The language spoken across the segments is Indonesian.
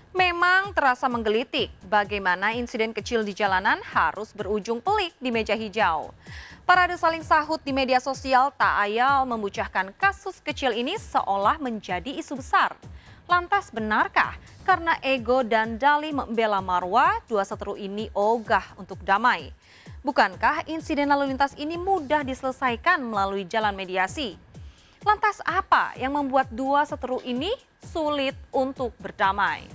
Memang terasa menggelitik bagaimana insiden kecil di jalanan harus berujung pelik di meja hijau. Parade saling sahut di media sosial tak ayal membucahkan kasus kecil ini seolah menjadi isu besar. Lantas benarkah karena ego dan dalih membela marwah, dua seteru ini ogah untuk damai? Bukankah insiden lalu lintas ini mudah diselesaikan melalui jalan mediasi? Lantas apa yang membuat dua seteru ini sulit untuk berdamai?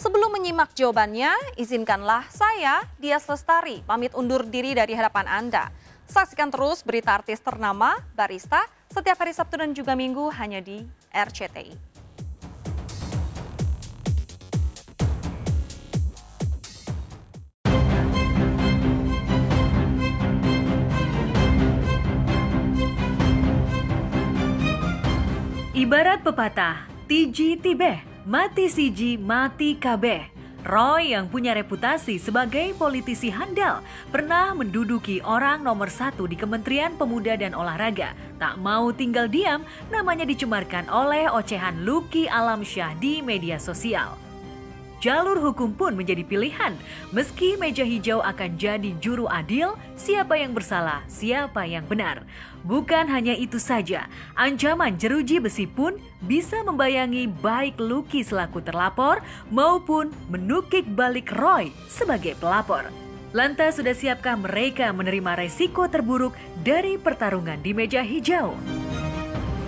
Sebelum menyimak jawabannya, izinkanlah saya, Dias Lestari, pamit undur diri dari hadapan Anda. Saksikan terus berita artis ternama, Barista, setiap hari Sabtu dan juga Minggu hanya di RCTI. Ibarat pepatah, tiji tibeh, mati siji, mati kabeh. Roy yang punya reputasi sebagai politisi handal pernah menduduki orang nomor 1 di Kementerian Pemuda dan Olahraga. Tak mau tinggal diam, namanya dicemarkan oleh ocehan Lucky Alamsyah di media sosial. Jalur hukum pun menjadi pilihan, meski meja hijau akan jadi juru adil, siapa yang bersalah, siapa yang benar. Bukan hanya itu saja, ancaman jeruji besi pun bisa membayangi baik Lucky selaku terlapor maupun menukik balik Roy sebagai pelapor. Lantas sudah siapkah mereka menerima resiko terburuk dari pertarungan di meja hijau?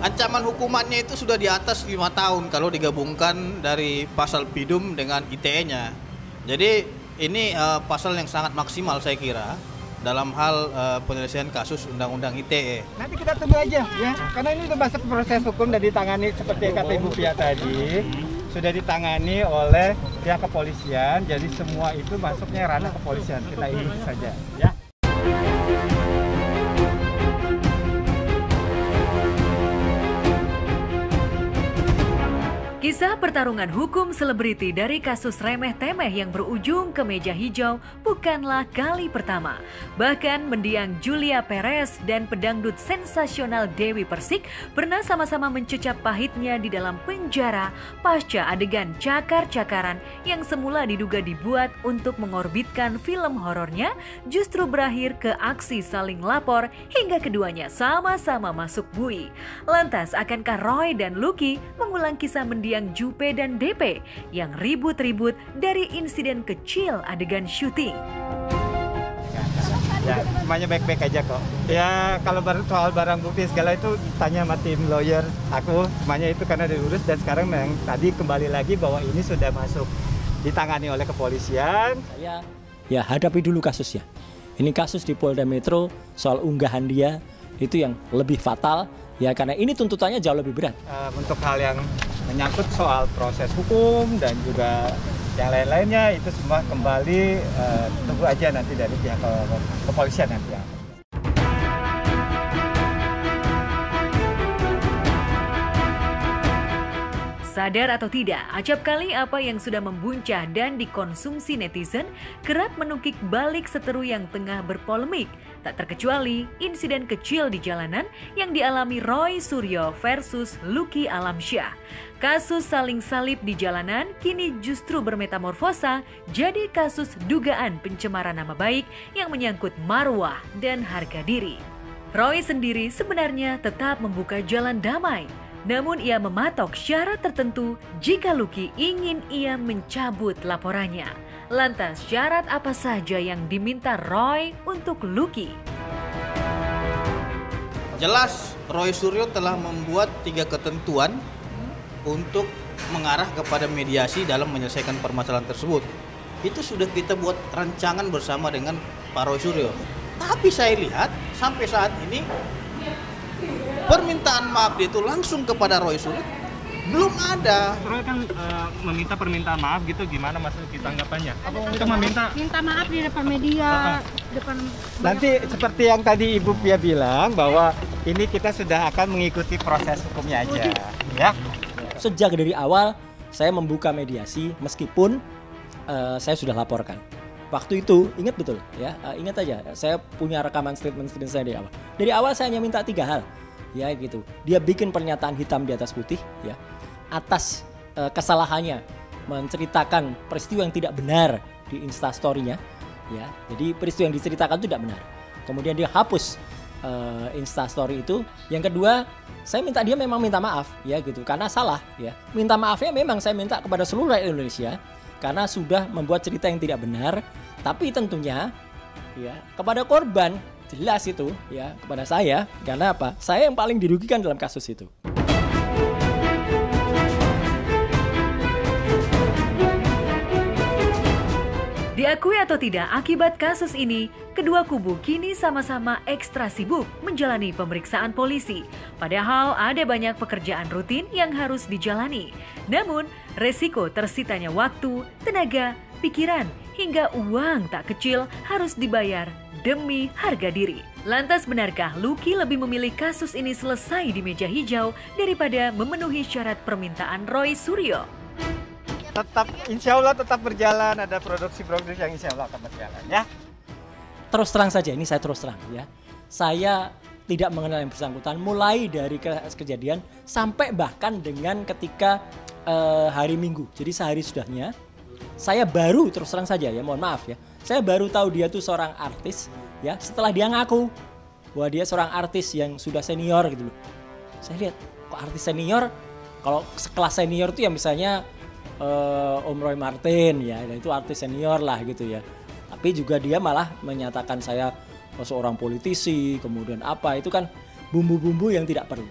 Ancaman hukumannya itu sudah di atas 5 tahun kalau digabungkan dari pasal PIDUM dengan ITE-nya. Jadi ini pasal yang sangat maksimal saya kira dalam hal penyelesaian kasus Undang-Undang ITE. Nanti kita tunggu aja ya, karena ini sudah masuk proses hukum dan ditangani seperti kata Ibu Pia tadi, sudah ditangani oleh pihak kepolisian, jadi semua itu masuknya ranah kepolisian, kita ini saja ya. Kisah pertarungan hukum selebriti dari kasus remeh-temeh yang berujung ke meja hijau bukanlah kali pertama. Bahkan mendiang Julia Perez dan pedangdut sensasional Dewi Persik pernah sama-sama mencecap pahitnya di dalam penjara pasca adegan cakar-cakaran yang semula diduga dibuat untuk mengorbitkan film horornya justru berakhir ke aksi saling lapor hingga keduanya sama-sama masuk bui. Lantas akankah Roy dan Lucky mengulang kisah mendiang Jupe dan DP yang ribut-ribut dari insiden kecil adegan syuting? Ya, semuanya baik-baik aja kok. Ya, kalau soal barang bukti segala itu tanya sama tim lawyer. Aku semuanya itu karena diurus dan sekarang yang tadi kembali lagi bahwa ini sudah masuk ditangani oleh kepolisian. Saya ya hadapi dulu kasusnya. Ini kasus di Polda Metro soal unggahan dia itu yang lebih fatal ya karena ini tuntutannya jauh lebih berat. Untuk hal yang menyangkut soal proses hukum dan juga yang lain-lainnya itu semua kembali tunggu aja nanti dari pihak kepolisian nanti. Sadar atau tidak, acap kali apa yang sudah membuncah dan dikonsumsi netizen kerap menukik balik seteru yang tengah berpolemik. Tak terkecuali insiden kecil di jalanan yang dialami Roy Suryo versus Lucky Alamsyah. Kasus saling salib di jalanan kini justru bermetamorfosa jadi kasus dugaan pencemaran nama baik yang menyangkut marwah dan harga diri. Roy sendiri sebenarnya tetap membuka jalan damai. Namun ia mematok syarat tertentu jika Lucky ingin ia mencabut laporannya. Lantas syarat apa saja yang diminta Roy untuk Lucky? Jelas Roy Suryo telah membuat 3 ketentuan untuk mengarah kepada mediasi dalam menyelesaikan permasalahan tersebut. Itu sudah kita buat rancangan bersama dengan Pak Roy Suryo. Tapi saya lihat sampai saat ini permintaan maaf dia itu langsung kepada Roy Suryo belum ada. Roy kan meminta permintaan maaf gitu, gimana maksud kita tanggapannya? Kita minta maaf di depan media, depan. Nanti seperti yang tadi Ibu Pia bilang bahwa ini kita sudah akan mengikuti proses hukumnya aja, ya. Sejak dari awal saya membuka mediasi meskipun saya sudah laporkan. Waktu itu ingat betul ya, ingat aja saya punya rekaman statement saya dari awal. Dari awal saya hanya minta 3 hal. Ya gitu. Dia bikin pernyataan hitam di atas putih ya. Atas kesalahannya menceritakan peristiwa yang tidak benar di Instastory-nya, ya. Jadi peristiwa yang diceritakan itu tidak benar. Kemudian dia hapus Instastory itu. Yang kedua, saya minta dia memang minta maaf, ya gitu, karena salah, ya. Minta maafnya memang saya minta kepada seluruh rakyat Indonesia karena sudah membuat cerita yang tidak benar. Tapi tentunya, ya, kepada korban jelas itu, ya, kepada saya, karena apa? Saya yang paling dirugikan dalam kasus itu. Diakui atau tidak, akibat kasus ini, kedua kubu kini sama-sama ekstra sibuk menjalani pemeriksaan polisi. Padahal ada banyak pekerjaan rutin yang harus dijalani. Namun, resiko tersitanya waktu, tenaga, pikiran, hingga uang tak kecil harus dibayar demi harga diri. Lantas benarkah Lucky lebih memilih kasus ini selesai di meja hijau daripada memenuhi syarat permintaan Roy Suryo? Tetap, insya Allah tetap berjalan, ada produksi-produksi yang insya Allah akan berjalan, ya. Terus terang saja, ini saya terus terang, ya. Saya tidak mengenal yang bersangkutan mulai dari kejadian sampai bahkan dengan ketika hari Minggu. Jadi sehari sudahnya, saya baru terus terang saja, ya, mohon maaf, ya. Saya baru tahu dia tuh seorang artis, ya, setelah dia ngaku bahwa dia seorang artis yang sudah senior gitu loh. Saya lihat, kok artis senior? Kalau sekelas senior tuh ya misalnya Om Roy Martin, ya, itu artis senior lah gitu, ya. Tapi juga dia malah menyatakan saya seorang politisi, kemudian apa, itu kan bumbu-bumbu yang tidak perlu.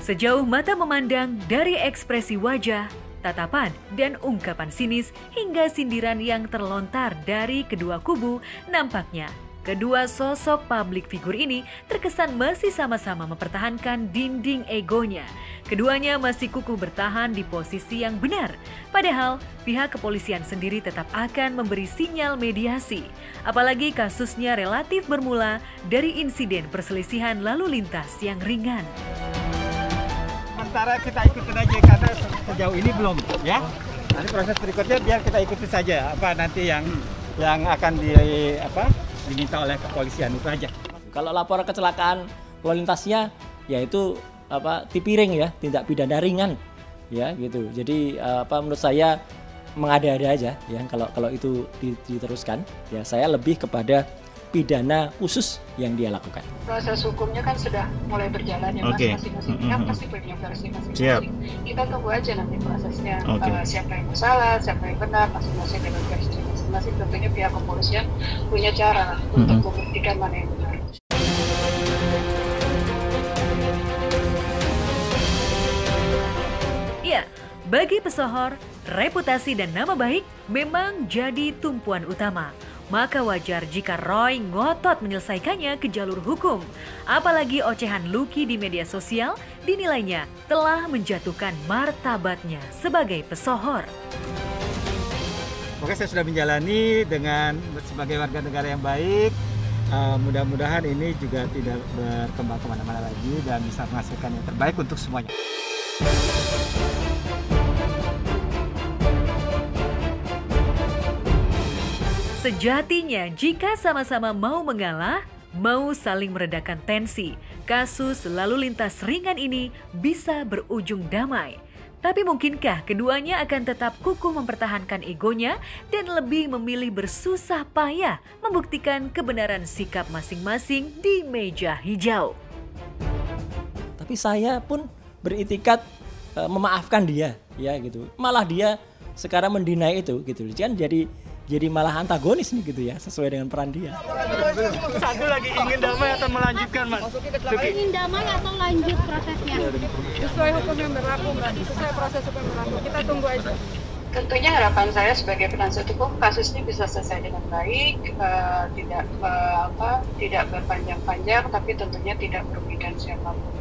Sejauh mata memandang, dari ekspresi wajah, tatapan, dan ungkapan sinis hingga sindiran yang terlontar dari kedua kubu, nampaknya kedua sosok publik figur ini terkesan masih sama-sama mempertahankan dinding egonya. Keduanya masih kukuh bertahan di posisi yang benar. Padahal pihak kepolisian sendiri tetap akan memberi sinyal mediasi. Apalagi kasusnya relatif bermula dari insiden perselisihan lalu lintas yang ringan. Sementara kita ikutin aja karena sejauh ini belum, ya. Nanti proses berikutnya biar kita ikuti saja apa nanti yang akan diminta oleh kepolisian itu aja. Kalau laporan kecelakaan lalu lintasnya, yaitu tipiring, ya, tindak pidana ringan, ya gitu. Jadi menurut saya mengada-ada aja, ya, kalau itu diteruskan, ya, saya lebih kepada pidana khusus yang dia lakukan. Proses hukumnya kan sudah mulai berjalan, ya, Mas. Masing-masing pihak pasti punya versi masing-masing. Kita tunggu aja nanti prosesnya, siapa yang salah, siapa yang benar, masing-masing dengan versi masing-masing. Tentunya pihak kepolisian punya cara untuk membuktikan mana yang benar. Ya, bagi pesohor, reputasi dan nama baik memang jadi tumpuan utama. Maka wajar jika Roy ngotot menyelesaikannya ke jalur hukum. Apalagi ocehan Lucky di media sosial dinilainya telah menjatuhkan martabatnya sebagai pesohor. Oke, saya sudah menjalani dengan sebagai warga negara yang baik. Mudah-mudahan ini juga tidak berkembang kemana-mana lagi dan bisa menghasilkan yang terbaik untuk semuanya. Sejatinya, jika sama-sama mau mengalah, mau saling meredakan tensi, kasus lalu lintas ringan ini bisa berujung damai. Tapi mungkinkah keduanya akan tetap kukuh mempertahankan egonya dan lebih memilih bersusah payah membuktikan kebenaran sikap masing-masing di meja hijau? Tapi saya pun beritikat memaafkan dia, ya gitu. Malah dia sekarang mendinai itu gitu. Kan jadi malah antagonis nih gitu, ya, sesuai dengan peran dia. Satu lagi ingin damai atau melanjutkan, Mas? Ingin damai atau lanjut prosesnya? Sesuai hukum yang berlaku, Mbak. Sesuai proses hukum yang berlaku. Kita tunggu aja. Tentunya harapan saya sebagai penasihat hukum kasusnya bisa selesai dengan baik, tidak berpanjang-panjang, tapi tentunya tidak merugikan siapapun.